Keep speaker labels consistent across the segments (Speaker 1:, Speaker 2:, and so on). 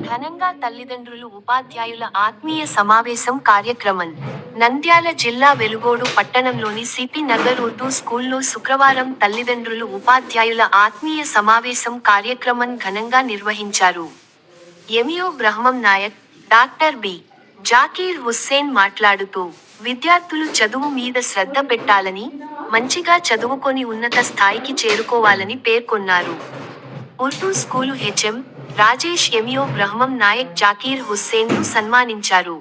Speaker 1: ఘనంగా తల్లిదండ్రులు ఉపాధ్యాయుల ఆత్మీయ సమావేశం కార్యక్రమం నంద్యాల జిల్లా వెలుగోడు పట్టణంలోని సిపి నగర్ ఉర్దూ స్కూల్లో శుక్రవారం తల్లిదండ్రులు ఉపాధ్యాయుల ఆత్మీయ సమావేశం కార్యక్రమం ఘనంగా నిర్వహించారు. MEO Brahmam Naik, doctor B. Zakir Hussain మాట్లాడుతూ, విద్యార్థులు చదువు మీద శ్రద్ధ పెట్టాలని, మంచిగా చదువుకొని ఉన్నత స్థాయికి చేరుకోవాలని పేర్కొన్నారు. Urdu school HM Rajesh MEO Brahmam Naik Zakir హుస్సేన్ను సన్మానించారు.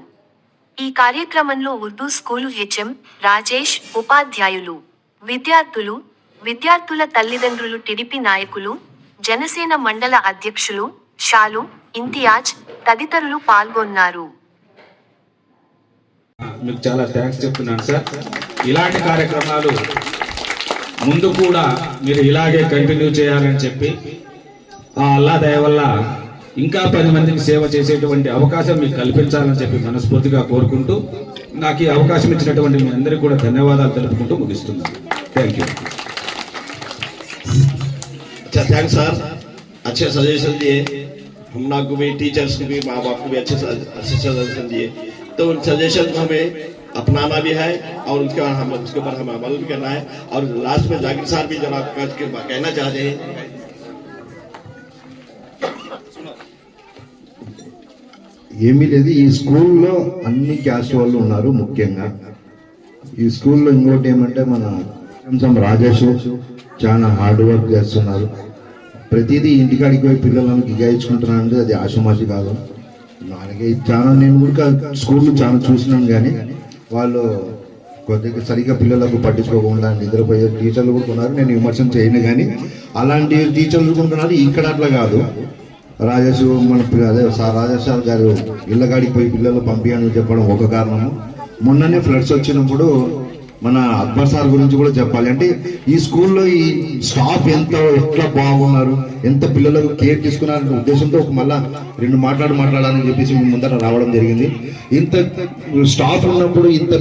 Speaker 1: ఈ కార్యక్రమంలో ఉర్దూ స్కూలు హెచ్ఎం రాజేష్, ఉపాధ్యాయులు, విద్యార్థుల తల్లిదండ్రులు, టిడిపి నాయకులు, జనసేన మండల అధ్యక్షులు షాలు, ఇంతియాజ్ తదితరులు పాల్గొన్నారు.
Speaker 2: మీకు చాలా థ్యాంక్స్ చెప్తున్నాను సార్. ఇలాంటి కార్యక్రమాలు ముందు కూడా మీరు ఇలాగే కంటిన్యూ చేయాలని చెప్పి అల్లా దయ వల్ల ఇంకా 10 మందికి సేవ చేసేటువంటి అవకాశం మీకు కల్పించాలని చెప్పి మనస్ఫూర్తిగా కోరుకుంటూ, నాకు ఈ అవకాశం ఇచ్చినటువంటి మీ అందరికీ కూడా ధన్యవాదాలు తెలుపుకుంటూ ముగిస్తున్నాను. Thank you.
Speaker 3: अच्छा थैंक्स सर, अच्छे सजेशन दिए. हम लोग को भी, टीचर्स को भी, माँ बाप को भी अच्छे सजेशन दिए. तो उन सजेशन को हमें अपनाना भी है और उसके ऊपर हमें अमल भी करना है. और लास्ट में जाकिर साहब भी जरा कहना चाहते हैं.
Speaker 4: ఏమీ లేదు, ఈ స్కూల్లో అన్ని క్యాస్ట్ వాళ్ళు ఉన్నారు. ముఖ్యంగా ఈ స్కూల్లో ఇంకోటి ఏమంటే మన రాజేష్ చాలా హార్డ్ వర్క్ చేస్తున్నారు. ప్రతిదీ ఇంటికాడికి పోయి పిల్లలను గిగాయించుకుంటున్నాను అంటే అది ఆశమాషి కాదు. అలాగే చాలా నేను కూడా స్కూల్లో చాలా చూసినాను, కానీ వాళ్ళు కొద్దిగా సరిగ్గా పిల్లలకు పట్టించుకోకుండా నిద్రపోయే టీచర్లు కూడా ఉన్నారు. నేను విమర్శన చేయను, కానీ అలాంటి టీచర్లు కూడా ఉన్నారు. ఇక్కడ అట్లా కాదు. రాజేష్ అదే రాజేష్ సార్ గారు ఇళ్ళగాడికి పోయి పిల్లలు పంపించని చెప్పడం ఒక కారణము. మొన్ననే ఫ్లడ్స్ వచ్చినప్పుడు మన అక్బర్ సార్ గురించి కూడా చెప్పాలి. అంటే ఈ స్కూల్లో ఈ స్టాఫ్ ఎట్లా బాగున్నారు, ఎంత పిల్లలకు కేర్ తీసుకున్నారనే ఉద్దేశంతో మళ్ళా 2 మాట్లాడాలని చెప్పేసి మీ ముందర రావడం జరిగింది. ఇంత స్టాఫ్ ఉన్నప్పుడు, ఇంత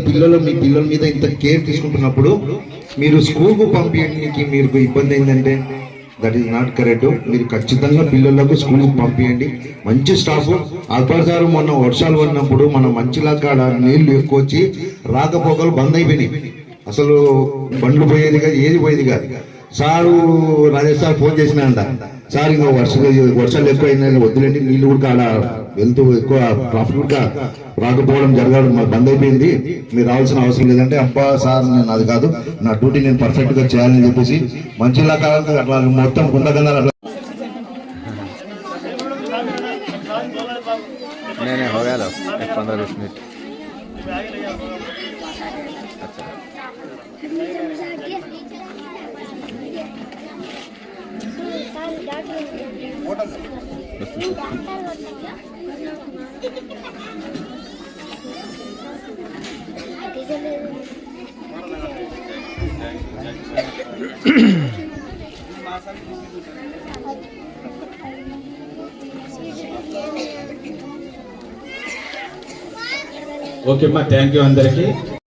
Speaker 4: మీ పిల్లల మీద ఇంత కేర్ తీసుకుంటున్నప్పుడు మీరు స్కూల్కు పంపించడానికి మీకు ఇబ్బంది ఏంటంటే దట్ ఈస్ నాట్ కరెక్ట్. మీరు ఖచ్చితంగా పిల్లలకు స్కూల్కి పంపించండి. మంచి స్టాఫ్. అక్బర్ సార్ మొన్న వర్షాలు పడినప్పుడు మన మంచిలా కాడ నీళ్లు ఎక్కువ వచ్చి రాకపోకలు బంద్ అయిపోయినాయి. అసలు బండ్లు పోయేది కాదు, ఏది పోయేది కాదు. సారు రాజేష్ సార్ ఫోన్ చేసినాయంట, సార్ ఇంకా వర్షాలు ఎక్కువ అయినాయి, వద్దులేండి, నీళ్లు కూడా అలా వెళ్తూ ఎక్కువ ట్రాఫిక్ కూడా రాకపోవడం జరగడం బంద్ అయిపోయింది, మీరు రావాల్సిన అవసరం లేదంటే, అబ్బా సార్ నేను అది కాదు, నా డ్యూటీ నేను పర్ఫెక్ట్ గా చేయాలని చెప్పేసి మంచిలా కాదు అట్లా మొత్తం గుండగంధాలు అట్లా
Speaker 5: हो गया लो 15-20 मिनट.
Speaker 2: ఓకే అమ్మా, థ్యాంక్ యూ అందరికీ.